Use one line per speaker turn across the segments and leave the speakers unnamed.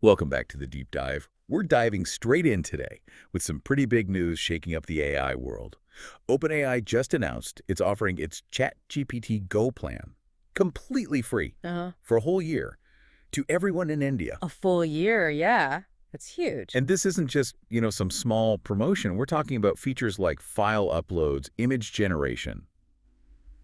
Welcome back to the Deep Dive. We're diving straight in today with some pretty big news shaking up the AI world. OpenAI just announced it's offering its ChatGPT Go plan, completely free,
Uh-huh.
for a whole year, to everyone in India.
A full year, yeah. That's huge.
And this isn't just, some small promotion. We're talking about features like file uploads, image generation,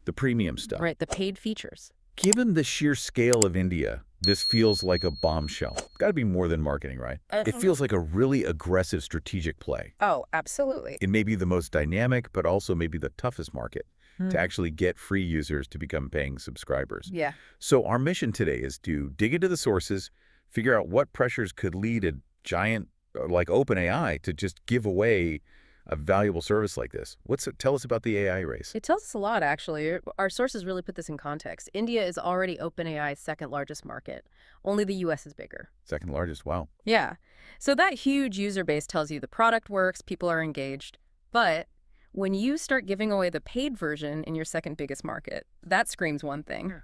the premium stuff.
Right, the paid features.
Given the sheer scale of India, this feels like a bombshell. Got to be more than marketing, right? It feels like a really aggressive strategic play.
Oh, absolutely.
It may be the most dynamic, but also maybe the toughest market to actually get free users to become paying subscribers.
Yeah.
So our mission today is to dig into the sources, figure out what pressures could lead a giant like OpenAI to just give away a valuable service like this. Tell us about the AI race.
It tells us a lot, actually. Our sources really put this in context. India is already OpenAI's second largest market. Only the US is bigger.
Second largest, wow.
Yeah. So that huge user base tells you the product works, people are engaged. But when you start giving away the paid version in your second biggest market, that screams one thing.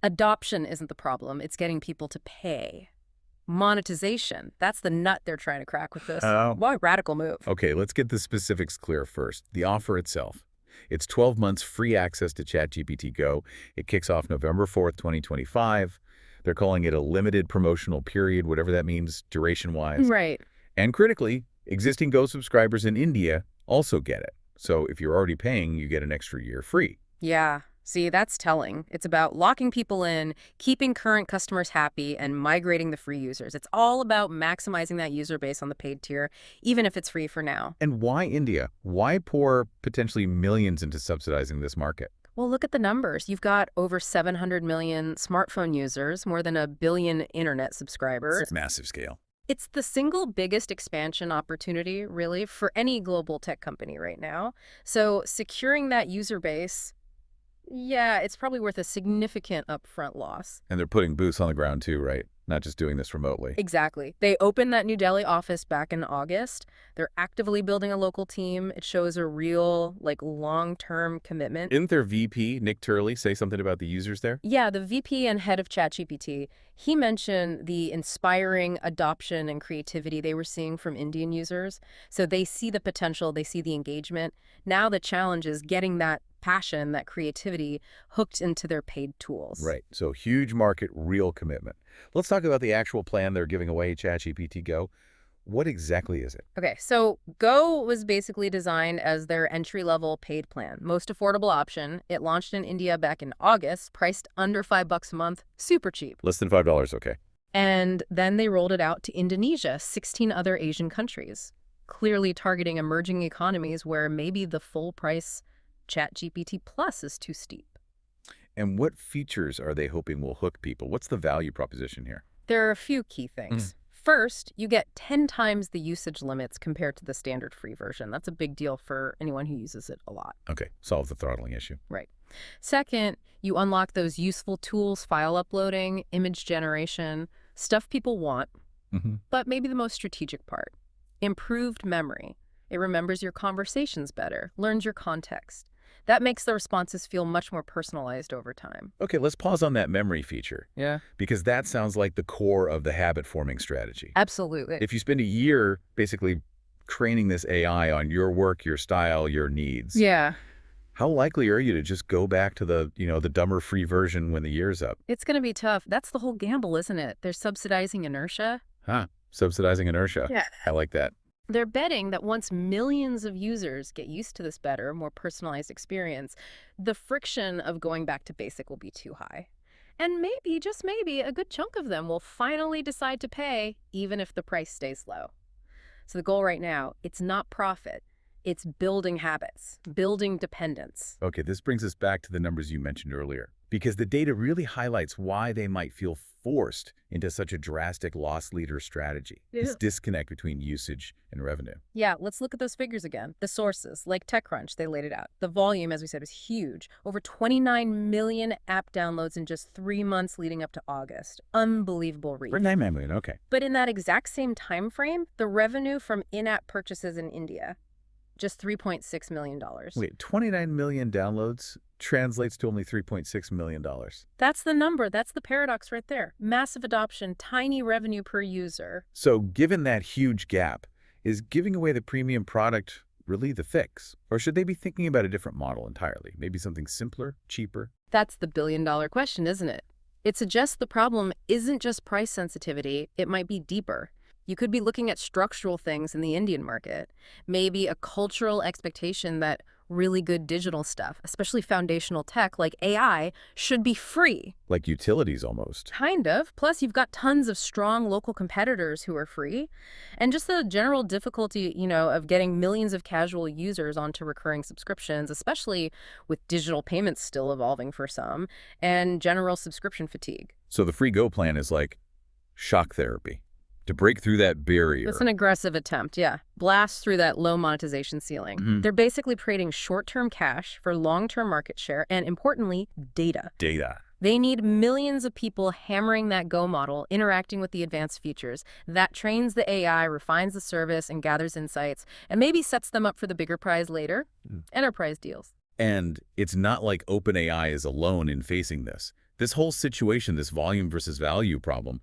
Adoption isn't the problem. It's getting people to pay. Monetization, that's the nut they're trying to crack with this.
Oh.
Why radical move?
Okay, let's get the specifics clear first. The offer itself. It's 12 months free access to ChatGPT Go. It kicks off November 4th, 2025. They're calling it a limited promotional period, whatever that means duration-wise.
Right.
And critically, existing Go subscribers in India also get it. So if you're already paying, you get an extra year free.
Yeah. See, that's telling. It's about locking people in, keeping current customers happy, and migrating the free users. It's all about maximizing that user base on the paid tier, even if it's free for now.
And why India? Why pour potentially millions into subsidizing this market?
Well, look at the numbers. You've got over 700 million smartphone users, more than 1 billion internet subscribers.
It's massive scale.
It's the single biggest expansion opportunity, really, for any global tech company right now. So securing that user base, yeah, it's probably worth a significant upfront loss.
And they're putting boots on the ground too, right? Not just doing this remotely.
Exactly. They opened that New Delhi office back in August. They're actively building a local team. It shows a real, long-term commitment.
Didn't their VP, Nick Turley, say something about the users there?
Yeah, the VP and head of ChatGPT, he mentioned the inspiring adoption and creativity they were seeing from Indian users. So they see the potential, they see the engagement. Now the challenge is getting that passion, that creativity, hooked into their paid tools.
Right. So huge market, real commitment. Let's talk about the actual plan they're giving away, ChatGPT Go. What exactly is it?
Okay, so Go was basically designed as their entry-level paid plan, most affordable option. It launched in India back in August, priced under $5 a month, super cheap.
Less than $5, okay.
And then they rolled it out to Indonesia, 16 other Asian countries, clearly targeting emerging economies where maybe the full price ChatGPT Plus is too steep.
And what features are they hoping will hook people? What's the value proposition here?
There are a few key things. First, you get 10 times the usage limits compared to the standard free version. That's a big deal for anyone who uses it a lot.
Okay, solve the throttling issue.
Right. Second, you unlock those useful tools, file uploading, image generation, stuff people want, but maybe the most strategic part, improved memory. It remembers your conversations better, learns your context. That makes the responses feel much more personalized over time.
Okay, let's pause on that memory feature.
Yeah.
Because that sounds like the core of the habit-forming strategy.
Absolutely.
If you spend a year basically training this AI on your work, your style, your needs,
Yeah.
how likely are you to just go back to the dumber free version when the year's up?
It's going to be tough. That's the whole gamble, isn't it? They're subsidizing inertia.
Subsidizing inertia.
Yeah.
I like that.
They're betting that once millions of users get used to this better, more personalized experience, the friction of going back to basic will be too high. And maybe, just maybe, a good chunk of them will finally decide to pay, even if the price stays low. So the goal right now, it's not profit. It's building habits, building dependence.
Okay, this brings us back to the numbers you mentioned earlier, because the data really highlights why they might feel forced into such a drastic loss leader strategy. This disconnect between usage and revenue.
Yeah, let's look at those figures again. The sources, like TechCrunch, they laid it out. The volume, as we said, is huge. Over 29 million app downloads in just 3 months leading up to August. Unbelievable reach.
For 9 million, okay.
But in that exact same time frame, the revenue from in-app purchases in India, just $3.6 million.
Wait, 29 million downloads translates to only $3.6 million.
That's the number. That's the paradox right there. Massive adoption, tiny revenue per user.
So given that huge gap, is giving away the premium product really the fix? Or should they be thinking about a different model entirely? Maybe something simpler, cheaper?
That's the billion-dollar question, isn't it? It suggests the problem isn't just price sensitivity, it might be deeper. You could be looking at structural things in the Indian market, maybe a cultural expectation that really good digital stuff, especially foundational tech like AI, should be free.
Like utilities almost.
Kind of. Plus, you've got tons of strong local competitors who are free. And just the general difficulty, of getting millions of casual users onto recurring subscriptions, especially with digital payments still evolving for some, and general subscription fatigue.
So the free go plan is like shock therapy to break through that barrier.
It's an aggressive attempt, yeah. Blast through that low monetization ceiling. They're basically trading short-term cash for long-term market share and, importantly, data.
Data.
They need millions of people hammering that Go model, interacting with the advanced features. That trains the AI, refines the service, and gathers insights, and maybe sets them up for the bigger prize later. Enterprise deals.
And it's not like OpenAI is alone in facing this. This whole situation, this volume versus value problem,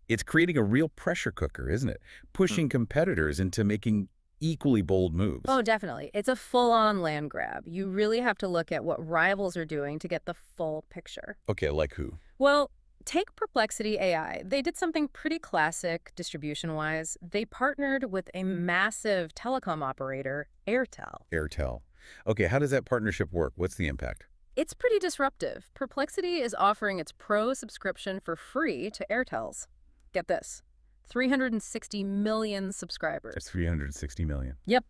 it's creating a real pressure cooker, isn't it? Pushing competitors into making equally bold moves.
Oh, definitely. It's a full-on land grab. You really have to look at what rivals are doing to get the full picture.
Okay, like who?
Well, take Perplexity AI. They did something pretty classic distribution-wise. They partnered with a massive telecom operator, Airtel.
Airtel. Okay, how does that partnership work? What's the impact?
It's pretty disruptive. Perplexity is offering its Pro subscription for free to Airtel's. Get this, 360 million subscribers.
That's 360 million.
Yep.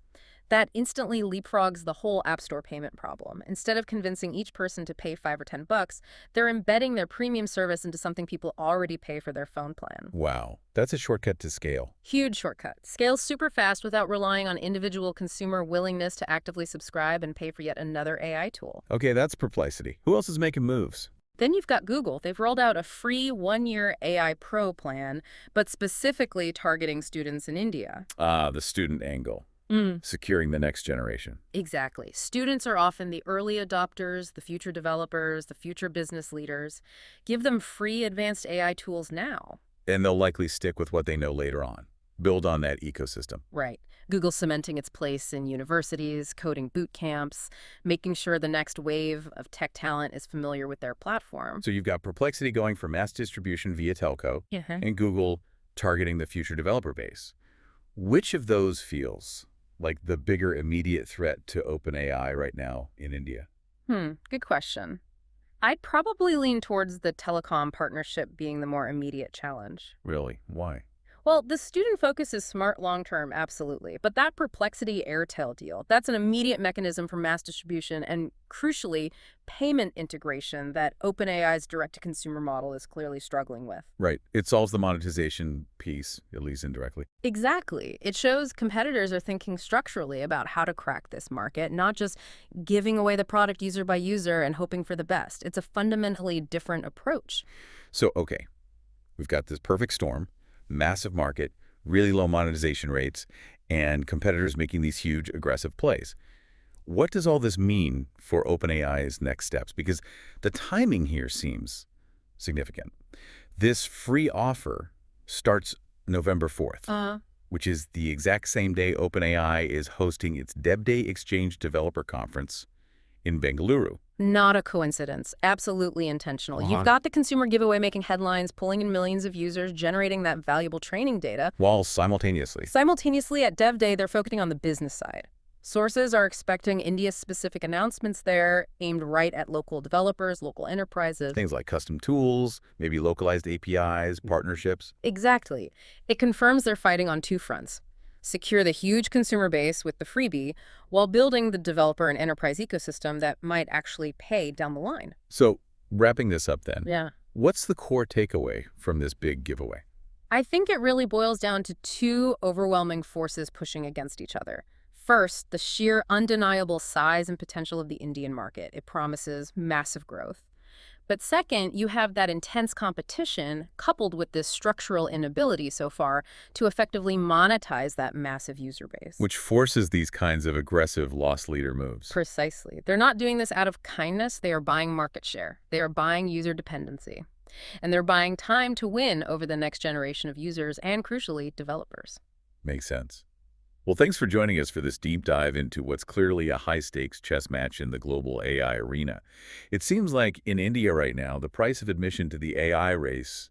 That instantly leapfrogs the whole App Store payment problem. Instead of convincing each person to pay $5 or $10, they're embedding their premium service into something people already pay for their phone plan.
Wow, that's a shortcut to scale.
Huge shortcut. Scales super fast without relying on individual consumer willingness to actively subscribe and pay for yet another AI tool.
Okay, that's Perplexity. Who else is making moves?
Then you've got Google. They've rolled out a free one-year AI Pro plan, but specifically targeting students in India.
Ah, the student angle. Securing the next generation.
Exactly. Students are often the early adopters, the future developers, the future business leaders. Give them free advanced AI tools now.
And they'll likely stick with what they know later on. Build on that ecosystem.
Right. Google cementing its place in universities, coding boot camps, making sure the next wave of tech talent is familiar with their platform.
So you've got Perplexity going for mass distribution via telco, and Google targeting the future developer base. Which of those feels like the bigger immediate threat to OpenAI right now in India?
Good question. I'd probably lean towards the telecom partnership being the more immediate challenge.
Really? Why?
Well, the student focus is smart long-term, absolutely. But that Perplexity Airtel deal, that's an immediate mechanism for mass distribution and, crucially, payment integration that OpenAI's direct-to-consumer model is clearly struggling with.
Right. It solves the monetization piece, at least indirectly.
Exactly. It shows competitors are thinking structurally about how to crack this market, not just giving away the product user by user and hoping for the best. It's a fundamentally different approach.
So, okay, we've got this perfect storm. Massive market, really low monetization rates, and competitors making these huge aggressive plays. What does all this mean for OpenAI's next steps? Because the timing here seems significant. This free offer starts November 4th, which is the exact same day OpenAI is hosting its DevDay Exchange Developer Conference in Bengaluru.
Not a coincidence. Absolutely intentional. You've got the consumer giveaway making headlines, pulling in millions of users, generating that valuable training data.
While simultaneously.
Simultaneously, at Dev Day, they're focusing on the business side. Sources are expecting India-specific announcements there, aimed right at local developers, local enterprises.
Things like custom tools, maybe localized APIs, partnerships.
Exactly. It confirms they're fighting on two fronts. Secure the huge consumer base with the freebie, while building the developer and enterprise ecosystem that might actually pay down the line.
So, wrapping this up then,
Yeah.
what's the core takeaway from this big giveaway?
I think it really boils down to two overwhelming forces pushing against each other. First, the sheer undeniable size and potential of the Indian market. It promises massive growth. But second, you have that intense competition coupled with this structural inability so far to effectively monetize that massive user base.
Which forces these kinds of aggressive loss leader moves.
Precisely. They're not doing this out of kindness. They are buying market share. They are buying user dependency. And they're buying time to win over the next generation of users and, crucially, developers.
Makes sense. Well, thanks for joining us for this deep dive into what's clearly a high-stakes chess match in the global AI arena. It seems like in India right now, the price of admission to the AI race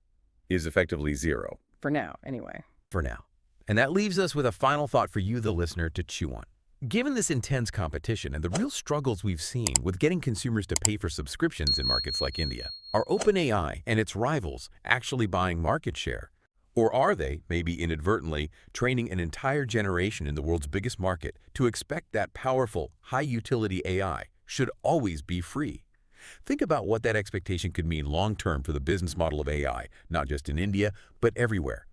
is effectively zero.
For now, anyway.
For now. And that leaves us with a final thought for you, the listener, to chew on. Given this intense competition and the real struggles we've seen with getting consumers to pay for subscriptions in markets like India, are OpenAI and its rivals actually buying market share? Or are they, maybe inadvertently, training an entire generation in the world's biggest market to expect that powerful, high-utility AI should always be free? Think about what that expectation could mean long-term for the business model of AI, not just in India, but everywhere.